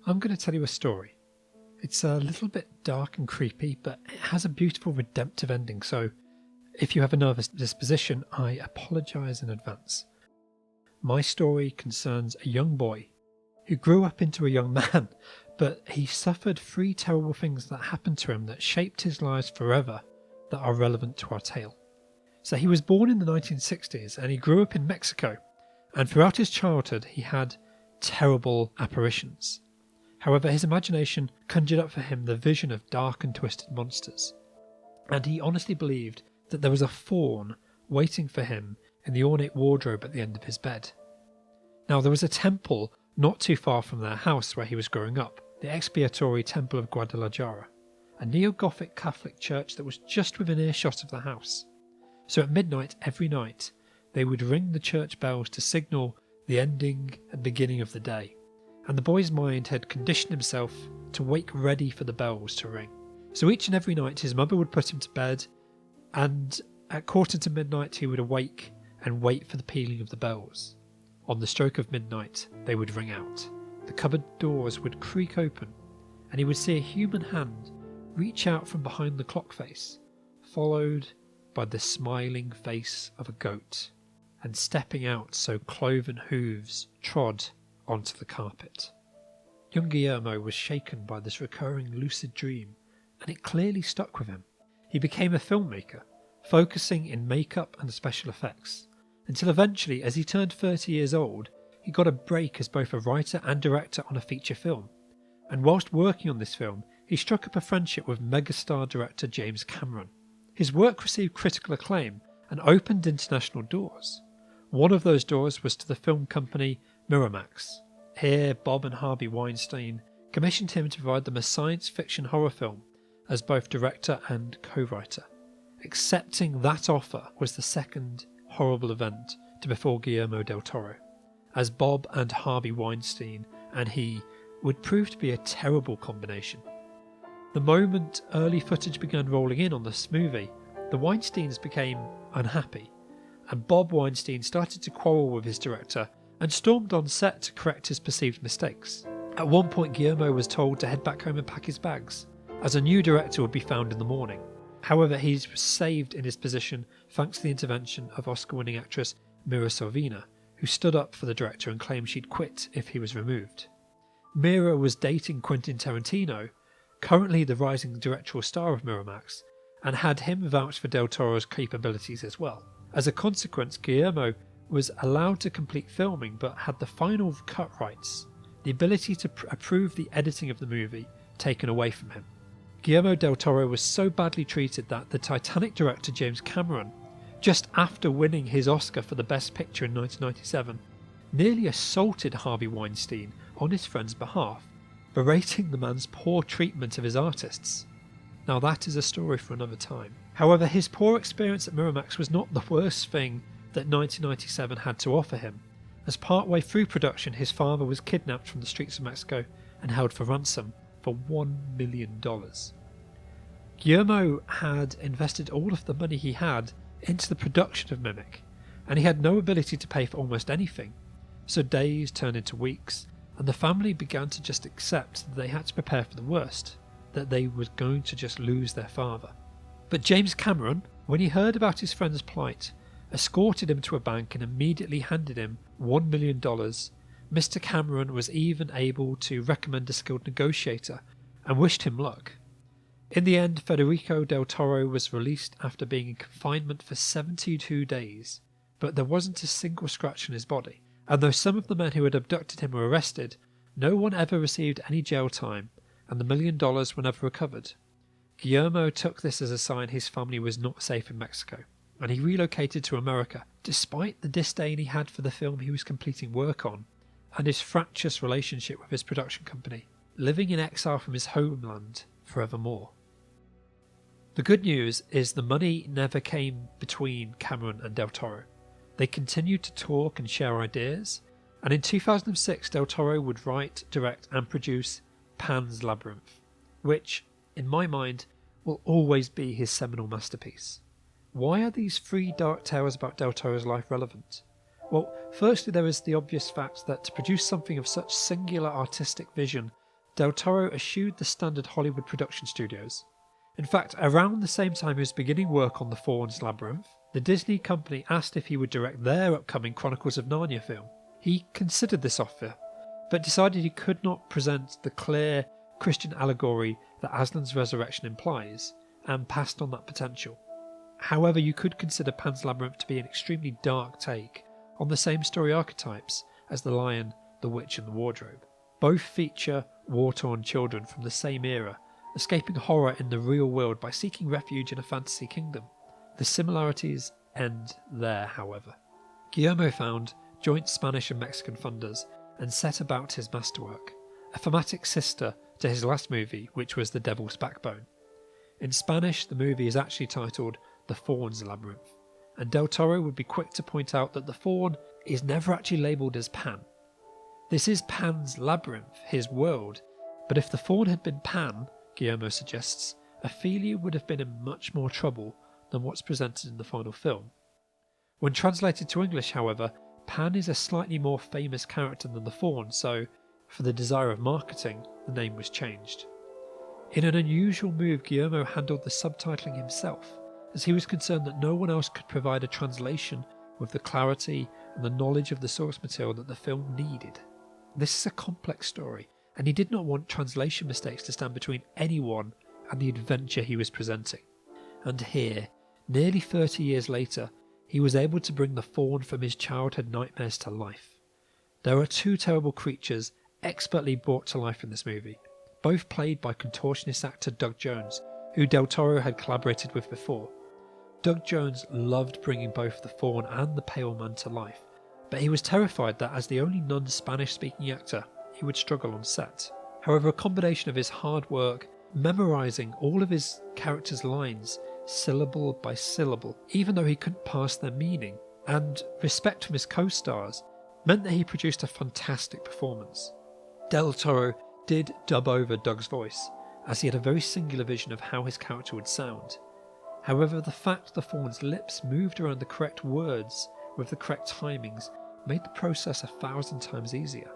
I'm going to tell you a story. It's a little bit dark and creepy, but it has a beautiful redemptive ending, so if you have a nervous disposition, I apologise in advance. My story concerns a young boy who grew up into a young man, but he suffered 3 terrible things that happened to him that shaped his lives forever that are relevant to our tale. So he was born in the 1960s and he grew up in Mexico, and throughout his childhood he had terrible apparitions. However, his imagination conjured up for him the vision of dark and twisted monsters, and he honestly believed that there was a faun waiting for him in the ornate wardrobe at the end of his bed. Now, there was a temple not too far from their house where he was growing up, the expiatory temple of Guadalajara, a neo-Gothic Catholic church that was just within earshot of the house. So at midnight every night, they would ring the church bells to signal the ending and beginning of the day, and the boy's mind had conditioned himself to wake ready for the bells to ring. So each and every night his mother would put him to bed, and at 1:45 he would awake and wait for the pealing of the bells. On the stroke of midnight they would ring out, the cupboard doors would creak open, and he would see a human hand reach out from behind the clock face, followed by the smiling face of a goat, and stepping out so cloven hooves trod onto the carpet. Young Guillermo was shaken by this recurring lucid dream, and it clearly stuck with him. He became a filmmaker, focusing in makeup and special effects, until eventually, as he turned 30 years old, he got a break as both a writer and director on a feature film. And whilst working on this film, he struck up a friendship with megastar director James Cameron. His work received critical acclaim and opened international doors. One of those doors was to the film company Miramax. Here, Bob and Harvey Weinstein commissioned him to provide them a science fiction horror film as both director and co-writer. Accepting that offer was the second horrible event to befall Guillermo Del Toro, as Bob and Harvey Weinstein and he would prove to be a terrible combination. The moment early footage began rolling in on this movie, the Weinsteins became unhappy, and Bob Weinstein started to quarrel with his director and stormed on set to correct his perceived mistakes. At one point, Guillermo was told to head back home and pack his bags, as a new director would be found in the morning. However, he was saved in his position thanks to the intervention of Oscar-winning actress Mira Sorvino, who stood up for the director and claimed she'd quit if he was removed. Mira was dating Quentin Tarantino, currently the rising directorial star of Miramax, and had him vouch for Del Toro's capabilities as well. As a consequence, Guillermo was allowed to complete filming but had the final cut rights, the ability to approve the editing of the movie, taken away from him. Guillermo Del Toro was so badly treated that the Titanic director James Cameron, just after winning his Oscar for the Best Picture in 1997, nearly assaulted Harvey Weinstein on his friend's behalf, berating the man's poor treatment of his artists. Now that is a story for another time. However, his poor experience at Miramax was not the worst thing that 1997 had to offer him, as partway through production his father was kidnapped from the streets of Mexico and held for ransom for $1 million. Guillermo had invested all of the money he had into the production of Mimic, and he had no ability to pay for almost anything, so days turned into weeks, and the family began to just accept that they had to prepare for the worst, that they were going to just lose their father. But James Cameron, when he heard about his friend's plight, escorted him to a bank and immediately handed him $1 million. Mr. Cameron was even able to recommend a skilled negotiator and wished him luck. In the end, Federico Del Toro was released after being in confinement for 72 days, but there wasn't a single scratch on his body, and though some of the men who had abducted him were arrested, no one ever received any jail time, and the $1 million were never recovered. Guillermo took this as a sign his family was not safe in Mexico, and he relocated to America, despite the disdain he had for the film he was completing work on, and his fractious relationship with his production company, living in exile from his homeland forevermore. The good news is the money never came between Cameron and Del Toro. They continued to talk and share ideas, and in 2006 Del Toro would write, direct and produce Pan's Labyrinth, which, in my mind, will always be his seminal masterpiece. Why are these 3 dark tales about Del Toro's life relevant? Well, firstly there is the obvious fact that to produce something of such singular artistic vision Del Toro eschewed the standard Hollywood production studios. In fact, around the same time he was beginning work on the Faun's Labyrinth, the Disney company asked if he would direct their upcoming Chronicles of Narnia film. He considered this offer, but decided he could not present the clear Christian allegory that Aslan's resurrection implies, and passed on that potential. However, you could consider Pan's Labyrinth to be an extremely dark take on the same story archetypes as The Lion, the Witch and the Wardrobe. Both feature war-torn children from the same era, escaping horror in the real world by seeking refuge in a fantasy kingdom. The similarities end there, however. Guillermo found joint Spanish and Mexican funders and set about his masterwork, a thematic sister to his last movie, which was The Devil's Backbone. In Spanish, the movie is actually titled The Faun's Labyrinth, and Del Toro would be quick to point out that the Faun is never actually labelled as Pan. This is Pan's Labyrinth, his world, but if the Faun had been Pan, Guillermo suggests, Ophelia would have been in much more trouble than what's presented in the final film. When translated to English, however, Pan is a slightly more famous character than the Faun, so, for the desire of marketing, the name was changed. In an unusual move, Guillermo handled the subtitling himself, as he was concerned that no one else could provide a translation with the clarity and the knowledge of the source material that the film needed. This is a complex story, and he did not want translation mistakes to stand between anyone and the adventure he was presenting. And here, nearly 30 years later, he was able to bring the Faun from his childhood nightmares to life. There are two terrible creatures expertly brought to life in this movie, both played by contortionist actor Doug Jones, who Del Toro had collaborated with before. Doug Jones loved bringing both the Faun and the Pale Man to life, but he was terrified that as the only non-Spanish speaking actor, he would struggle on set. However, a combination of his hard work, memorising all of his characters' lines, syllable by syllable, even though he couldn't pass their meaning, and respect from his co-stars, meant that he produced a fantastic performance. Del Toro did dub over Doug's voice, as he had a very singular vision of how his character would sound. However, the fact the Faun's lips moved around the correct words with the correct timings made the process 1,000 times easier.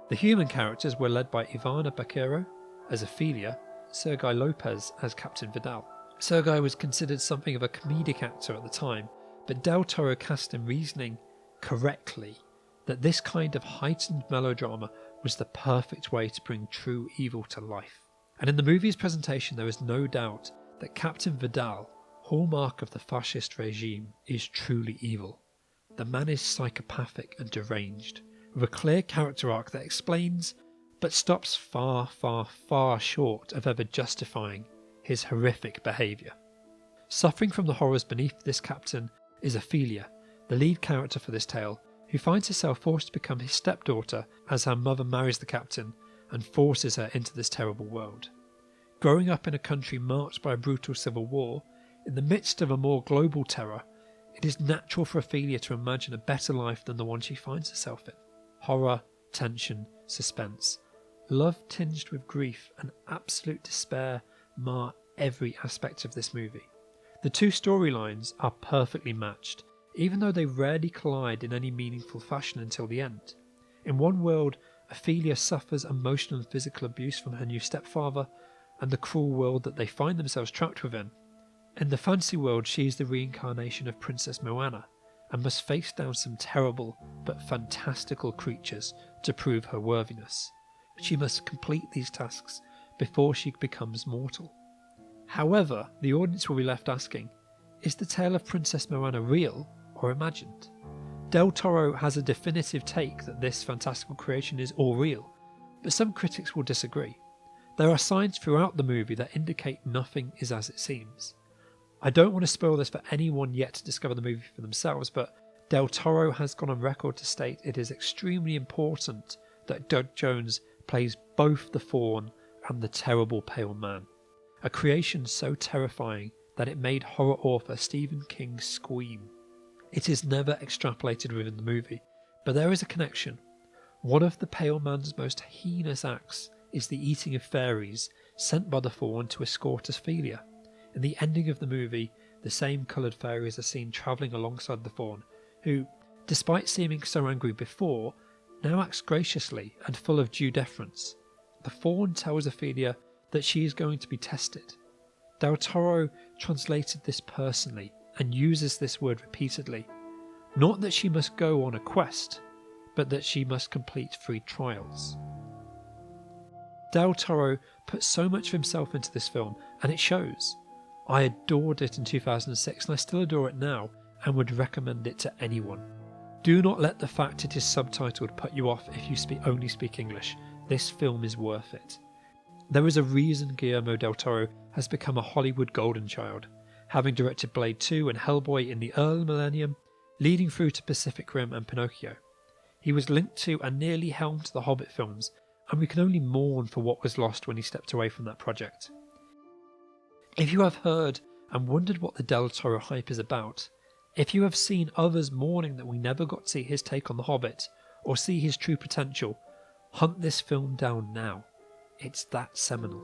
The human characters were led by Ivana Baquero as Ophelia, Sergei Lopez as Captain Vidal. Sergei was considered something of a comedic actor at the time, but Del Toro cast him reasoning correctly that this kind of heightened melodrama was the perfect way to bring true evil to life. And in the movie's presentation there is no doubt that Captain Vidal, hallmark of the fascist regime, is truly evil. The man is psychopathic and deranged, with a clear character arc that explains, but stops far, far, far short of ever justifying his horrific behaviour. Suffering from the horrors beneath this captain is Ophelia, the lead character for this tale, who finds herself forced to become his stepdaughter as her mother marries the captain and forces her into this terrible world. Growing up in a country marked by a brutal civil war, in the midst of a more global terror, it is natural for Ophelia to imagine a better life than the one she finds herself in. Horror, tension, suspense, love tinged with grief and absolute despair mar every aspect of this movie. The two storylines are perfectly matched, even though they rarely collide in any meaningful fashion until the end. In one world, Ophelia suffers emotional and physical abuse from her new stepfather and the cruel world that they find themselves trapped within. In the fantasy world, she is the reincarnation of Princess Moana and must face down some terrible but fantastical creatures to prove her worthiness. She must complete these tasks before she becomes mortal. However, the audience will be left asking, is the tale of Princess Moana real or imagined? Del Toro has a definitive take that this fantastical creation is all real, but some critics will disagree. There are signs throughout the movie that indicate nothing is as it seems. I don't want to spoil this for anyone yet to discover the movie for themselves, but Del Toro has gone on record to state it is extremely important that Doug Jones plays both the Faun and the terrible Pale Man, a creation so terrifying that it made horror author Stephen King squeam. It is never extrapolated within the movie, but there is a connection. One of the Pale Man's most heinous acts is the eating of fairies sent by the Faun to escort Ophelia. In the ending of the movie, the same coloured fairies are seen travelling alongside the Faun, who, despite seeming so angry before, now acts graciously and full of due deference. the Faun tells Ophelia that she is going to be tested. Del Toro translated this personally and uses this word repeatedly. Not that she must go on a quest, but that she must complete 3 trials. Del Toro put so much of himself into this film, and it shows. I adored it in 2006 and I still adore it now and would recommend it to anyone. Do not let the fact it is subtitled put you off if you only speak English. This film is worth it. There is a reason Guillermo Del Toro has become a Hollywood golden child, having directed Blade 2 and Hellboy in the early millennium, leading through to Pacific Rim and Pinocchio. He was linked to and nearly helmed the Hobbit films, and we can only mourn for what was lost when he stepped away from that project. If you have heard and wondered what the Del Toro hype is about, if you have seen others mourning that we never got to see his take on the Hobbit, or see his true potential, hunt this film down now. It's that seminal.